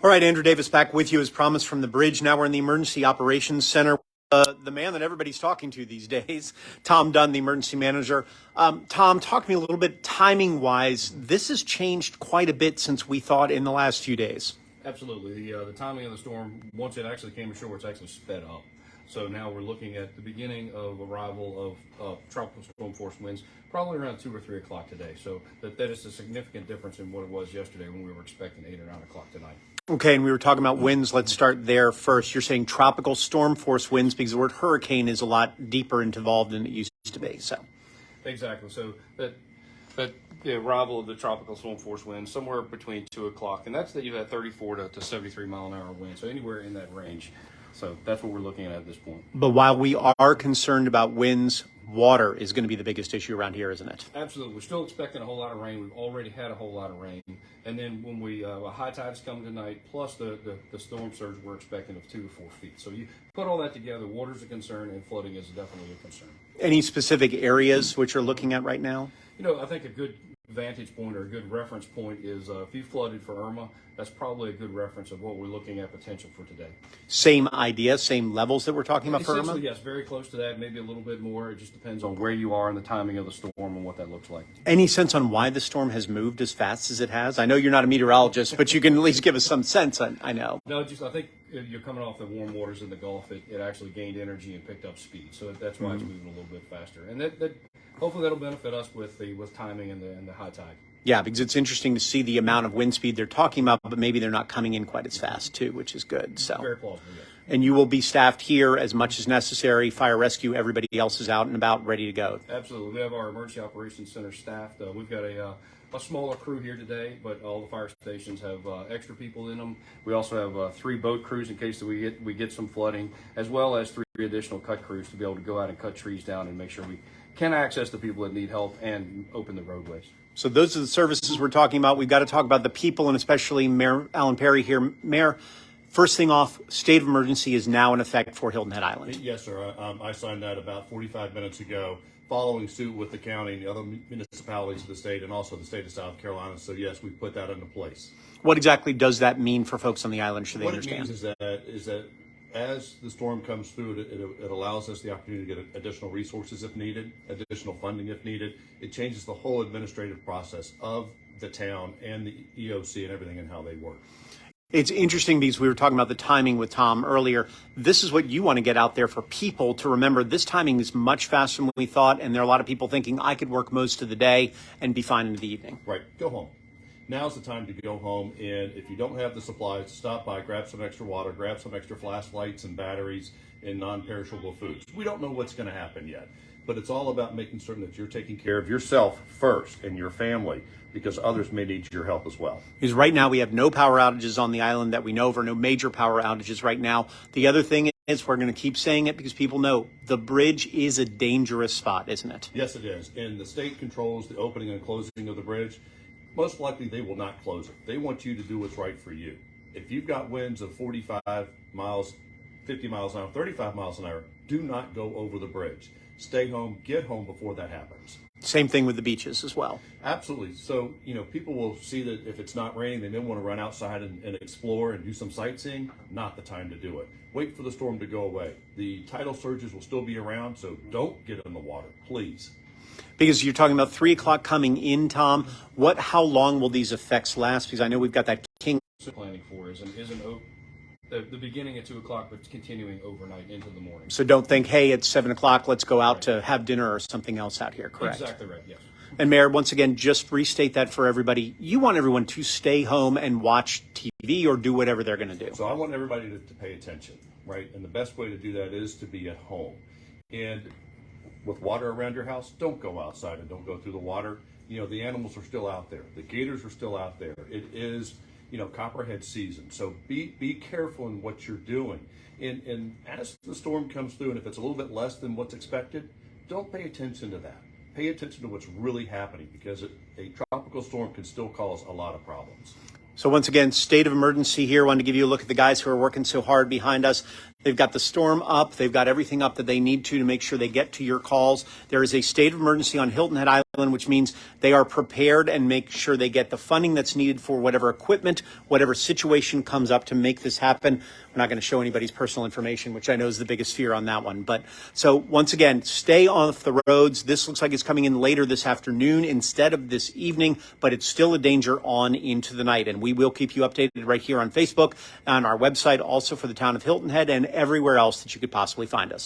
All right, Andrew Davis back with you as promised from the bridge. Now we're in the Emergency Operations Center. The man that everybody's talking to these days, Tom Dunn, the emergency manager. Tom, talk to me a little bit timing-wise. This has changed quite a bit since we thought in the last few days. Absolutely. The timing of the storm, once it actually came ashore, it's actually sped up. So now we're looking at the beginning of arrival of tropical storm force winds, probably around 2 or 3 o'clock today. So that is a significant difference in what it was yesterday when we were expecting 8 or 9 o'clock tonight. Okay, and we were talking about winds. Let's start there first. You're saying tropical storm force winds because the word hurricane is a lot deeper involved than it used to be. So exactly. So that the arrival of the tropical storm force winds somewhere between 2 o'clock, and that's that you had 34 to 73 mile an hour wind. So anywhere in that range. So that's what we're looking at this point. But while we are concerned about winds, water is going to be the biggest issue around here, isn't it? Absolutely. We're still expecting a whole lot of rain. We've already had a whole lot of rain. And then when we high tides come tonight, plus the storm surge we're expecting of 2 to 4 feet. So you put all that together, water's a concern and flooding is definitely a concern. Any specific areas which you're looking at right now? You know, I think a good vantage point or a good reference point is if you flooded for Irma, that's probably a good reference of what we're looking at potential for today. Same idea, same levels that we're talking about for Irma? Yes, very close to that, maybe a little bit more. It just depends on where you are and the timing of the storm and what that looks like. Any sense on why the storm has moved as fast as it has? I know you're not a meteorologist, but you can at least give us some sense, I know. No, I think you're coming off the warm waters in the Gulf. It actually gained energy and picked up speed, so that's why it's moving a little bit faster. And that hopefully that'll benefit us with timing and the high tide. Yeah, because it's interesting to see the amount of wind speed they're talking about, but maybe they're not coming in quite as fast too, which is good. So very plausible, yes. And you will be staffed here as much as necessary. Fire rescue, everybody else is out and about, ready to go. Absolutely, we have our emergency operations center staffed. We've got a smaller crew here today, but all the fire stations have extra people in them. We also have 3 boat crews in case that we get some flooding, as well as 3 additional cut crews to be able to go out and cut trees down and make sure we can access the people that need help and open the roadways. So those are the services we're talking about. We've got to talk about the people, and especially Mayor Alan Perry here. Mayor, first thing off, state of emergency is now in effect for Hilton Head Island. Yes, sir. I signed that about 45 minutes ago, following suit with the county and the other municipalities of the state and also the state of South Carolina. So, yes, we put that into place. What exactly does that mean for folks on the island, should they understand? What it means is that as the storm comes through, it allows us the opportunity to get additional resources if needed, additional funding if needed. It changes the whole administrative process of the town and the EOC and everything and how they work. It's interesting because we were talking about the timing with Tom earlier. This is what you want to get out there for people to remember. This timing is much faster than we thought, and there are a lot of people thinking, I could work most of the day and be fine into the evening. Right. Go home. Now's the time to go home, and if you don't have the supplies, stop by, grab some extra water, grab some extra flashlights and batteries and non-perishable foods. We don't know what's going to happen yet, but it's all about making certain that you're taking care of yourself first and your family, because others may need your help as well. Because right now we have no power outages on the island that we know of, or no major power outages right now. The other thing is, we're going to keep saying it because people know the bridge is a dangerous spot, isn't it? Yes, it is. And the state controls the opening and closing of the bridge. Most likely they will not close it. They want you to do what's right for you. If you've got winds of 45 miles, 50 miles an hour, 35 miles an hour, do not go over the bridge. Stay home, get home before that happens. Same thing with the beaches as well. Absolutely. So, people will see that if it's not raining, they may want to run outside and explore and do some sightseeing. Not the time to do it. Wait for the storm to go away. The tidal surges will still be around, so don't get in the water, please. Because you're talking about 3 o'clock coming in, Tom. How long will these effects last? Because I know we've got that king. Planning for isn't the beginning at 2 o'clock, but it's continuing overnight into the morning. So don't think, hey, it's 7 o'clock, let's go out to have dinner or something else out here, correct? Exactly right, yes. And Mayor, once again, just restate that for everybody. You want everyone to stay home and watch TV or do whatever they're going to do. So I want everybody to pay attention, right? And the best way to do that is to be at home. And with water around your house, don't go outside and don't go through the water. The animals are still out there. The gators are still out there. It is, copperhead season. So be careful in what you're doing. And as the storm comes through, and if it's a little bit less than what's expected, don't pay attention to that. Pay attention to what's really happening, because a tropical storm can still cause a lot of problems. So once again, state of emergency here. Wanted to give you a look at the guys who are working so hard behind us. They've got the storm up. They've got everything up that they need to make sure they get to your calls. There is a state of emergency on Hilton Head Island. which means they are prepared and make sure they get the funding that's needed for whatever equipment, whatever situation comes up to make this happen. We're not going to show anybody's personal information, which I know is the biggest fear on that one. But so once again, stay off the roads. This looks like it's coming in later this afternoon instead of this evening, but it's still a danger on into the night. And we will keep you updated right here on Facebook, on our website, also for the town of Hilton Head, and everywhere else that you could possibly find us.